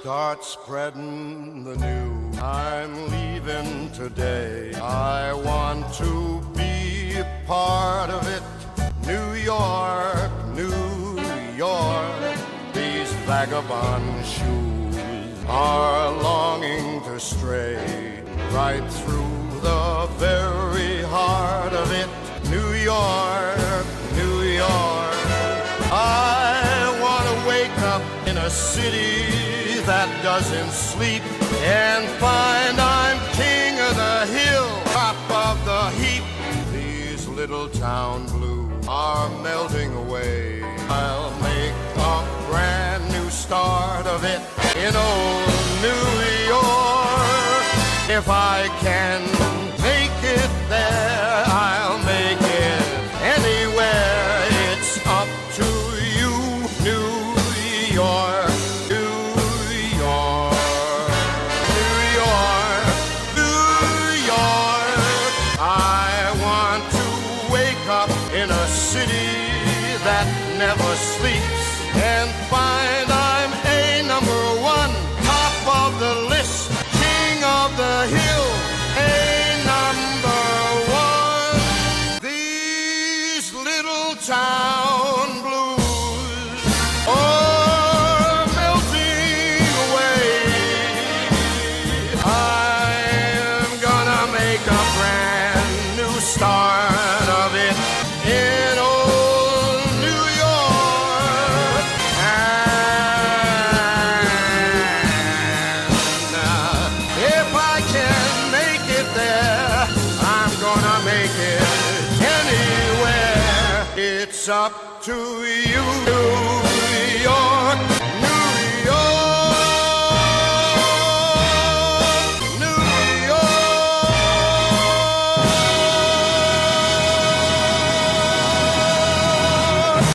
Start spreading the news. I'm leaving today. I want to be a part of it. New York, New York. These vagabond shoes are longing to stray right through the very heart of it. New York, New York. I want to wake up in a city that doesn't sleep and find I'm king of the hill, top of the heap. These little town blues are melting away. I'll make a brand new start of it in old New York. If I can make it there, I'll make it anywhere. It's up to you, New York. In a city that never sleeps and find I'm a number one, top of the list, king of the hill, a number one. These little town blues are melting away. I'm gonna make a brand new start of it in old New York. And if I can make it there, I'm gonna make it anywhere. It's up to you.